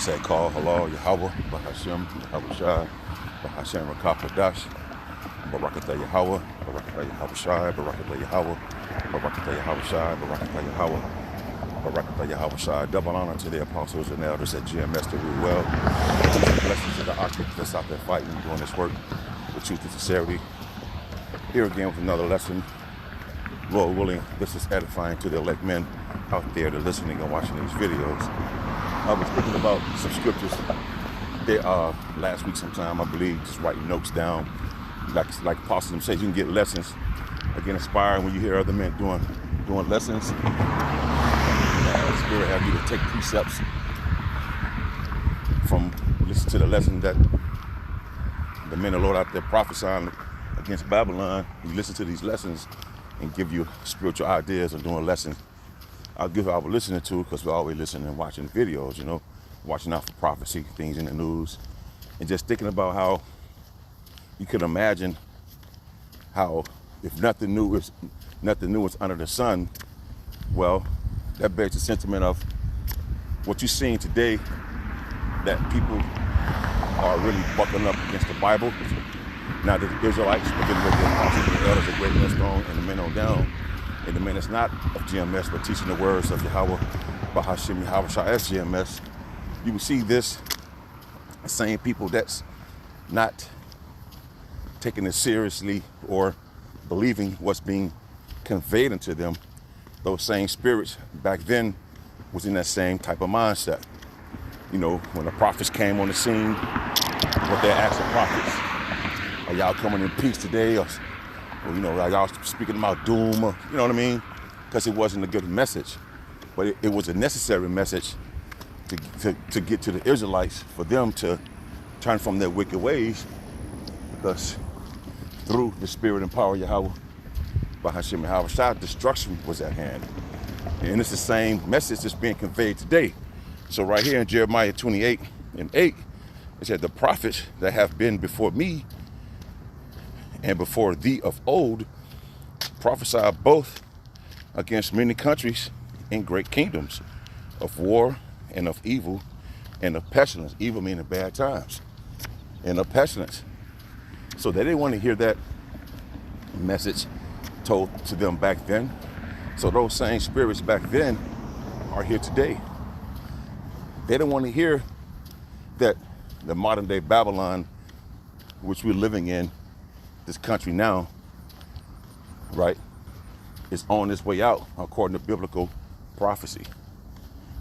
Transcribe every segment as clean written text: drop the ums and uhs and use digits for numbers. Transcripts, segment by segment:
say call halal Yahweh, Bahashem, Yahweh Shai, Bahashem Rakapadash, Barakatah Yahweh, Barakatah Yahweh Shai, Barakatah Yahweh, Barakatah Yahweh Shai, Barakatah Yahweh, Barakatah Yahweh Shai. Double honor to the apostles and elders at GMS that rule well. Blessings to the architects that's out there fighting, doing this work with truth and sincerity. Here again with another lesson. Lord willing, this is edifying to the elect men out there that are listening and watching these videos. I was thinking about some scriptures there last week sometime, I believe, just writing notes down. Like Apostle says, you can get lessons. Again, inspiring when you hear other men doing lessons. The Spirit have you to take precepts from, listen to the lesson that the men of the Lord out there prophesying against Babylon. You listen to these lessons and give you spiritual ideas of doing lessons. I'll give what I was listening to, because we're always listening and watching videos, you know, watching out for prophecy, things in the news, and just thinking about how you can imagine how if nothing new is under the sun. Well, that bears the sentiment of what you're seeing today, that people are really buckling up against the Bible. Now the Israelites, beginning with the apostles and the elders, the great millstone, and the men on down, and the men that's not of GMS but teaching the words of Yahweh, Bahashem Yahweh Shai as GMS, you will see this same people that's not taking it seriously or believing what's being conveyed into them. Those same spirits back then was in that same type of mindset. You know, when the prophets came on the scene, what they asked the prophets, are y'all coming in peace today? Or you know, are y'all speaking about doom? Or, you know what I mean? Because it wasn't a good message. But it was a necessary message to get to the Israelites, for them to turn from their wicked ways, because through the spirit and power of Yahweh, Bahashem Yahweh Shai, destruction was at hand. And it's the same message that's being conveyed today. So right here in Jeremiah 28:8, it said, the prophets that have been before me and before thee of old prophesy both against many countries and great kingdoms, of war and of evil and of pestilence. Evil meaning bad times, and of pestilence. So they didn't want to hear that message told to them back then. So those same spirits back then are here today. They don't want to hear that the modern day Babylon, which we're living in, this country now, right, is on its way out according to biblical prophecy.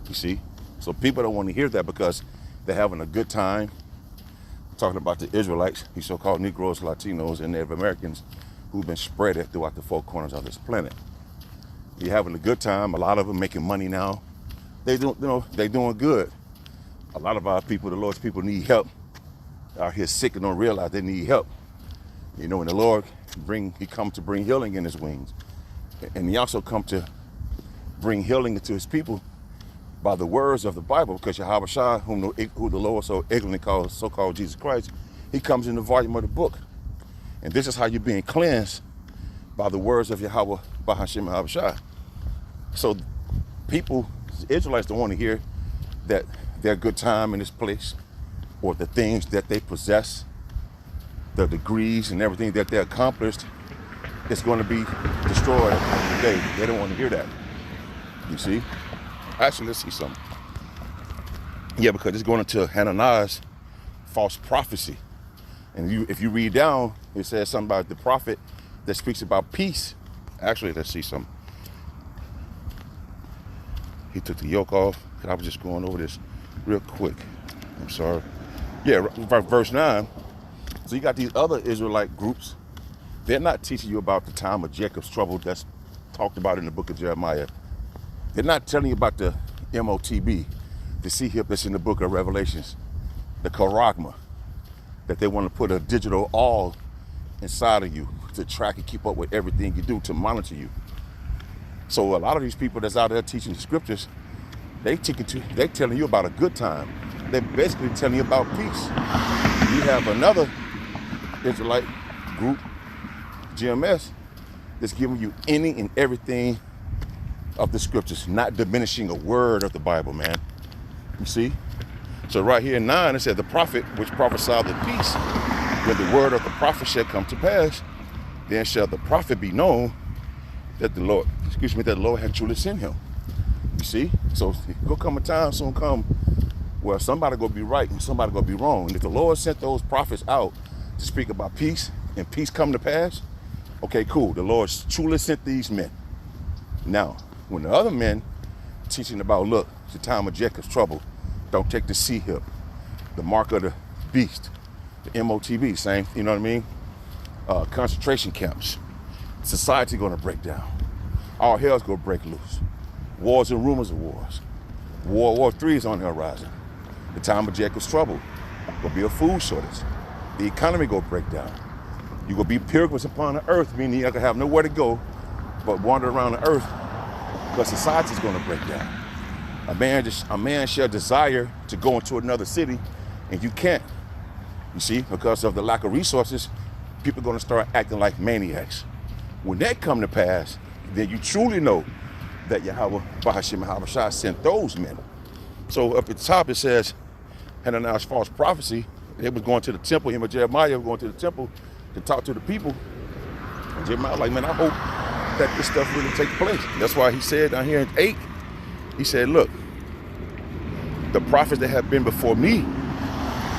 You see? So people don't want to hear that because they're having a good time. I'm talking about the Israelites, these so-called Negroes, Latinos, and Native Americans who've been spread throughout the four corners of this planet. You're having a good time. A lot of them making money now. They're doing good. A lot of our people, the Lord's people, need help. Are here sick and don't realize they need help. You know, and the Lord he come to bring healing in his wings. And he also come to bring healing to his people by the words of the Bible, because Yahweh Shai, who the Lord so ignorantly calls, so-called Jesus Christ, he comes in the volume of the book. And this is how you're being cleansed, by the words of Yahweh, Bahashem Yahweh Shai. So people, Israelites, don't want to hear that their good time in this place, or the things that they possess, the degrees and everything that they accomplished, is going to be destroyed today. They don't want to hear that. You see? Actually, let's see something. Yeah, because it's going into Hananiah's false prophecy. And if you read down, it says something about the prophet that speaks about peace. Actually, let's see something. He took the yoke off. I was just going over this real quick. I'm sorry. Yeah, verse 9. So you got these other Israelite groups. They're not teaching you about the time of Jacob's trouble that's talked about in the book of Jeremiah. They're not telling you about the MOTB, the C-hip that's in the book of Revelations, the charagma, that they want to put a digital all inside of you to track and keep up with everything you do, to monitor you. So a lot of these people that's out there teaching the scriptures, they're telling you about a good time. They're basically telling you about peace. You have another Israelite group, GMS, that's giving you any and everything of the scriptures, not diminishing a word of the Bible, man. You see? So right here in 9, it said, the prophet which prophesied the peace, when the word of the prophet shall come to pass, then shall the prophet be known that the Lord, that the Lord had truly sent him. You see? So go come a time soon come where somebody gonna be right and somebody gonna be wrong. And if the Lord sent those prophets out to speak about peace and peace come to pass, okay, cool. The Lord truly sent these men. Now, when the other men teaching about, look, it's the time of Jacob's trouble, don't take the sea hip, the mark of the beast, the MOTB, same, you know what I mean? Concentration camps. Society gonna break down. All hell's gonna break loose. Wars and rumors of wars. World War III is on the horizon. The time of Jacob's trouble. Gonna be a food shortage. The economy gonna break down. You gonna be pilgrims upon the earth, meaning you're not gonna have nowhere to go but wander around the earth, because society's gonna break down. A man shall desire to go into another city, and you can't. You see, because of the lack of resources, people are gonna start acting like maniacs. When that come to pass, then you truly know that Yahweh Bahashim Habashah sent those men. So up at the top it says, and then as far as prophecy, they was going to the temple, him and Jeremiah were going to the temple to talk to the people. And Jeremiah was like, man, I hope that this stuff really takes place. That's why he said down here in 8, he said, look, the prophets that have been before me,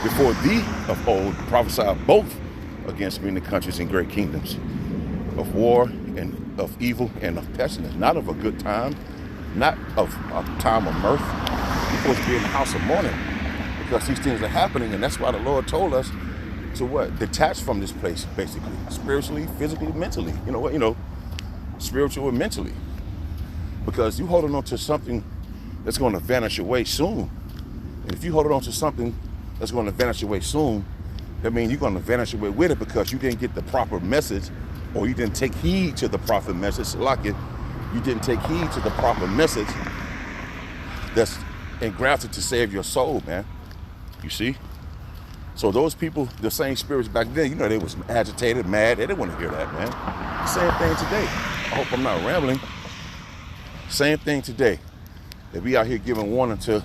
before thee of old, prophesied both against many countries and great kingdoms, of war and of evil and of pestilence, not of a good time, not of a time of mirth. You're supposed to be in the house of mourning because these things are happening, and that's why the Lord told us to what? Detach from this place, basically, spiritually, physically, mentally. You know what? You know, spiritual and mentally, because you holding on to something that's going to vanish away soon. And if you hold on to something that's going to vanish away soon, that means you're going to vanish away with it because you didn't get the proper message, or you didn't take heed to the proper message. Like it, you didn't take heed to the proper message that's engrafted to save your soul, man. You see? So those people, the same spirits back then, you know, they was agitated, mad. They didn't want to hear that, man. Same thing today. I hope I'm not rambling. Same thing today. That we out here giving warning to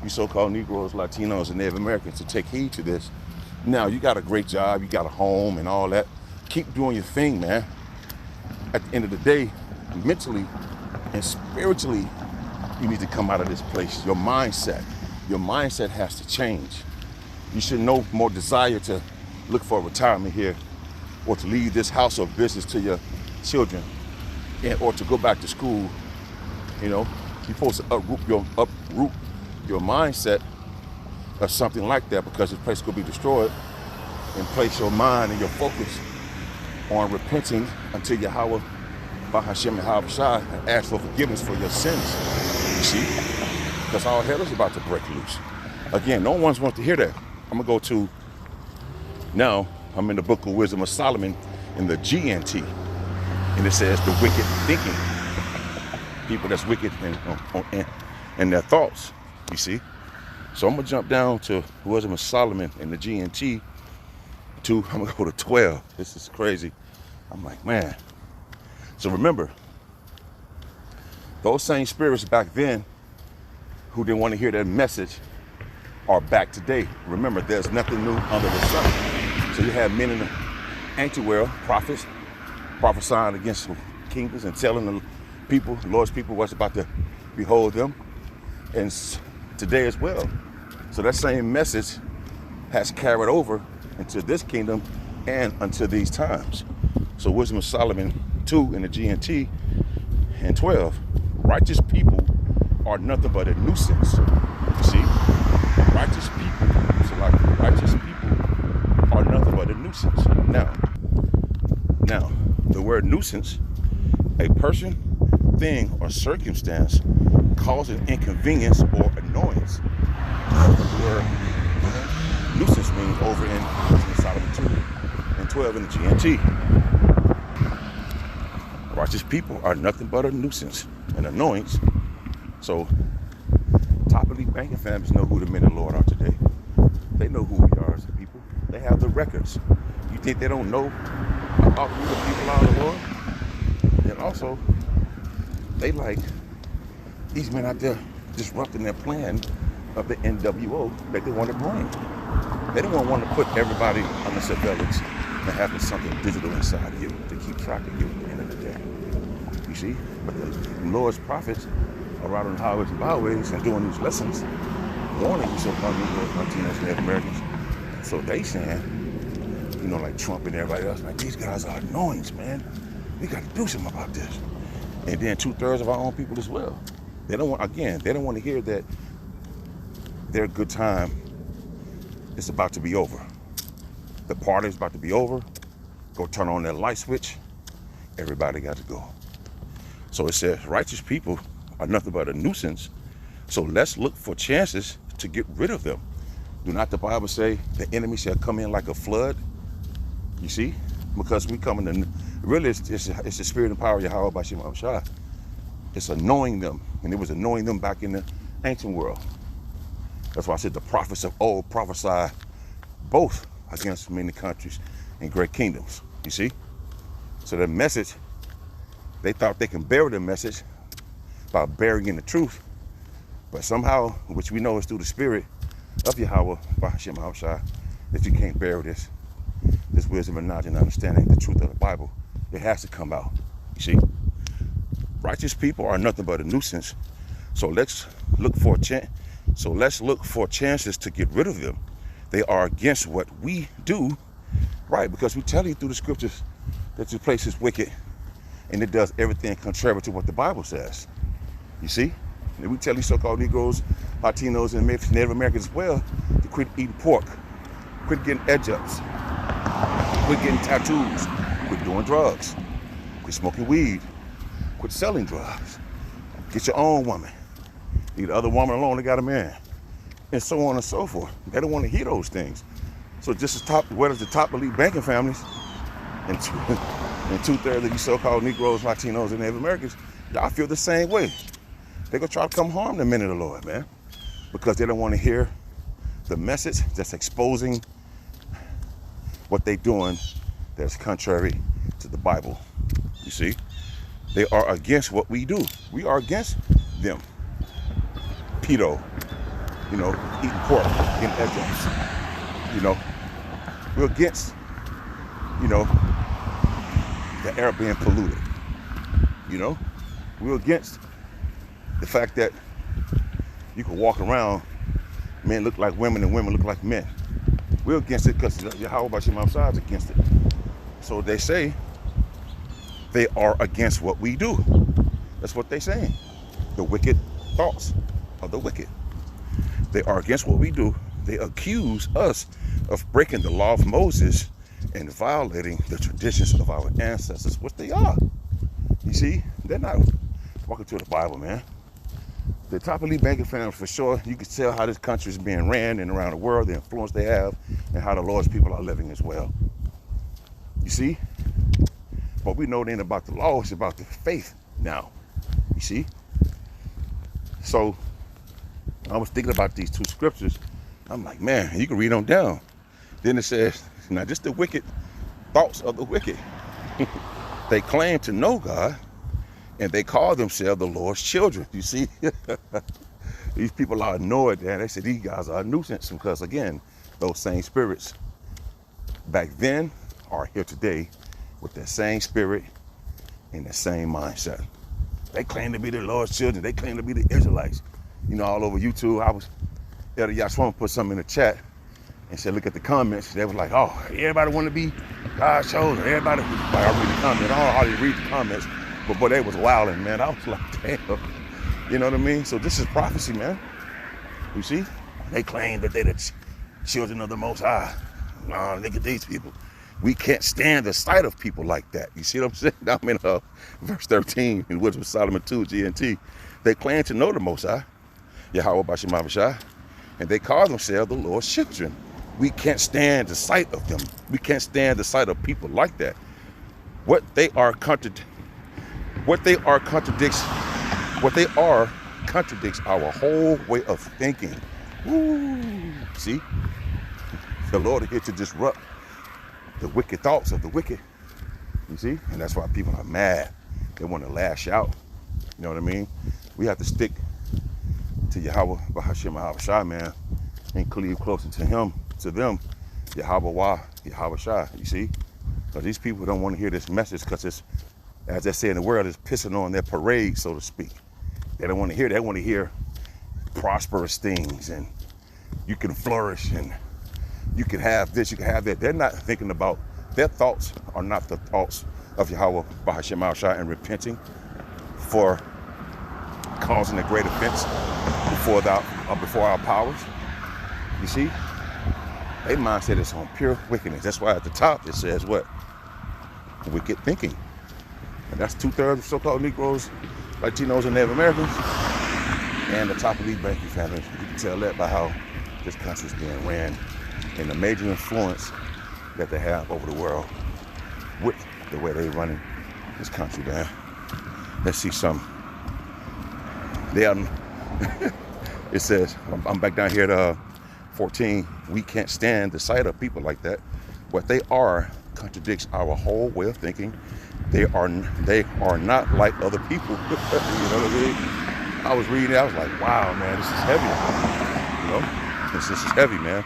you so-called Negroes, Latinos, and Native Americans to take heed to this. Now, you got a great job, you got a home and all that. Keep doing your thing, man. At the end of the day, mentally and spiritually, you need to come out of this place. Your mindset has to change. You should no more desire to look for retirement here, or to leave this house or business to your children, or to go back to school. You know, you're supposed to uproot your mindset of something like that, because this place could be destroyed, and place your mind and your focus on repenting unto Yahweh Bahashim and Habashah and ask for forgiveness for your sins. You see? Because all hell is about to break loose. Again, no one wants to hear that. I'm gonna go to, now I'm in the book of Wisdom of Solomon in the GNT, and it says the wicked thinking. People that's wicked in their thoughts, you see? So I'm gonna jump down to Wisdom of Solomon in the GNT I'm gonna go to 12. This is crazy. I'm like, man. So remember, those same spirits back then who didn't want to hear that message are back today. Remember, there's nothing new under the sun. So you have men in the ancient world, prophets, prophesying against kingdoms and telling the people, the Lord's people, what's about to behold them. And today as well. So that same message has carried over into this kingdom and unto these times. So Wisdom of Solomon 2 in the GNT and 12, righteous people are nothing but a nuisance. You see? Righteous people, so like righteous people are nothing but a nuisance. Now, the word nuisance, a person, thing, or circumstance causing inconvenience or annoyance. That's what the word nuisance means over in Solomon 2 and 12 in the GNT. Righteous people are nothing but a nuisance, an annoyance. So, top elite banking families know who the men of the Lord are today. They know who we are as a people. They have the records. You think they don't know about who the people are of the Lord? And also, they like these men out there disrupting their plan of the NWO that they want to bring. They don't want to put everybody under surveillance and having something digital inside of you to keep track of you at the end of the day. You see? But the Lord's prophets are out on the highways and byways and doing these lessons, warning you so-called Negroes, Latinos, Native Americans. So they saying, you know, like Trump and everybody else, like, these guys are annoying, man. We got to do something about this. And then 2/3 of our own people as well. They don't want, again, they don't want to hear that their good time is about to be over. The party is about to be over. Go turn on that light switch. Everybody got to go. So it says, righteous people are nothing but a nuisance. So let's look for chances to get rid of them. Do not the Bible say the enemy shall come in like a flood? You see? Because we come in, really it's the spirit and power of Yahweh Bashim Abshai. It's annoying them. And it was annoying them back in the ancient world. That's why I said the prophets of old prophesy both against many countries and great kingdoms. You see? So the message, they thought they can bury the message by burying the truth. But somehow, which we know is through the spirit of Yahweh Bashim Abshai, that you can't bury this wisdom and knowledge and understanding the truth of the Bible. It has to come out. You see? Righteous people are nothing but a nuisance. So let's look for chances to get rid of them. They are against what we do, right? Because we tell you through the scriptures that this place is wicked and it does everything contrary to what the Bible says. You see? And we tell you so-called Negroes, Latinos, and Native Americans as well to quit eating pork, quit getting edge-ups, quit getting tattoos, quit doing drugs, quit smoking weed, quit selling drugs, get your own woman, leave the other woman alone, they got a man, and so on and so forth. They don't want to hear those things. So just as top, what is the top elite banking families, and 2/3 of you so-called Negroes, Latinos, and Native Americans, y'all feel the same way. They're going to try to come harm the men of the Lord, man, because they don't want to hear the message that's exposing what they're doing that's contrary to the Bible. You see? They are against what we do. We are against them. Pedo, you know, eating pork, eating edge-ups. You know, we're against, you know, the air being polluted. You know, we're against the fact that you can walk around, men look like women and women look like men. We're against it because Yahweh Bashim Abshai is against it. So they say they are against what we do. That's what they're saying. The wicked thoughts of the wicked. They are against what we do. They accuse us of breaking the law of Moses and violating the traditions of our ancestors, which they are. You see, they're not walking to the Bible, man. The top elite banking families, for sure, you can tell how this country is being ran and around the world, the influence they have, and how the Lord's people are living as well. You see? But we know it ain't about the law, it's about the faith now. You see? So, I was thinking about these two scriptures. I'm like, man, you can read them down. Then it says, now just the wicked thoughts of the wicked. They claim to know God, and they call themselves the Lord's children. You see? These people are annoyed, man. They say these guys are a nuisance because, again, those same spirits back then are here today with that same spirit and the same mindset. They claim to be the Lord's children. They claim to be the Israelites. You know, all over YouTube, Elder Yashwan put something in the chat and said, look at the comments. They was like, oh, everybody want to be God's chosen. Everybody, I read the comments. I don't hardly read the comments. But boy, they was wilding, man. I was like, damn. You know what I mean? So this is prophecy, man. You see? They claim that they're the children of the Most High. Nah, look at these people. We can't stand the sight of people like that. You see what I'm saying? I'm in verse 13 in Wisdom of Solomon 2, GNT. They claim to know the Most High, Yahweh Bashim Abshai, and they call themselves the Lord's children. We can't stand the sight of them. We can't stand the sight of people like that. What they are contradicts our whole way of thinking. Woo. See? The Lord is here to disrupt the wicked thoughts of the wicked. You see? And that's why people are mad. They want to lash out. You know what I mean? We have to stick to Yahweh Bahashim Yahweh man, and cleave closer to him, to them, Yahweh Wah, Yahweh Shai, you see? Because these people don't want to hear this message because it's, as they say in the world, it's pissing on their parade, so to speak. They don't want to hear that. They want to hear prosperous things and you can flourish and you can have this, you can have that. They're not thinking about, their thoughts are not the thoughts of Yahweh Bahashim Yahweh and repenting for causing a great offense before our powers. You see? Their mindset is on pure wickedness. That's why at the top it says what? Wicked thinking. And that's 2/3 of so-called Negroes, Latinos, and Native Americans, and the top of these banking families. You can tell that by how this country is being ran and the major influence that they have over the world with the way they're running this country, man. Let's see some. It says, I'm back down here at 14, we can't stand the sight of people like that. What they are contradicts our whole way of thinking. They are not like other people. You know what I mean? I was reading it, I was like, wow, man, this is heavy. You know, this is heavy, man.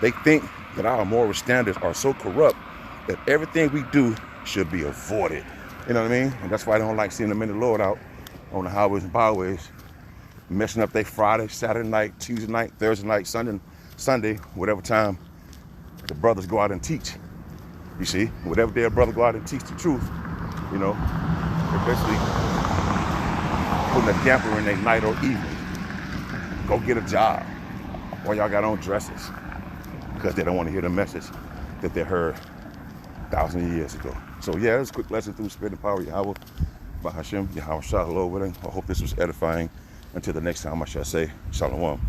They think that our moral standards are so corrupt that everything we do should be avoided. You know what I mean? And that's why I don't like seeing the men of the Lord out on the highways and byways, messing up their Friday, Saturday night, Tuesday night, Thursday night, Sunday, whatever time the brothers go out and teach. You see, whatever day a brother go out and teach the truth, you know, they're basically putting a damper in their night or evening. Go get a job while y'all got on dresses because they don't want to hear the message that they heard thousands of years ago. So yeah, it's a quick lesson through Spirit and Power Yahweh Bahashim Yahweh Shah. I hope this was edifying. Until the next time, I shall say Shalom.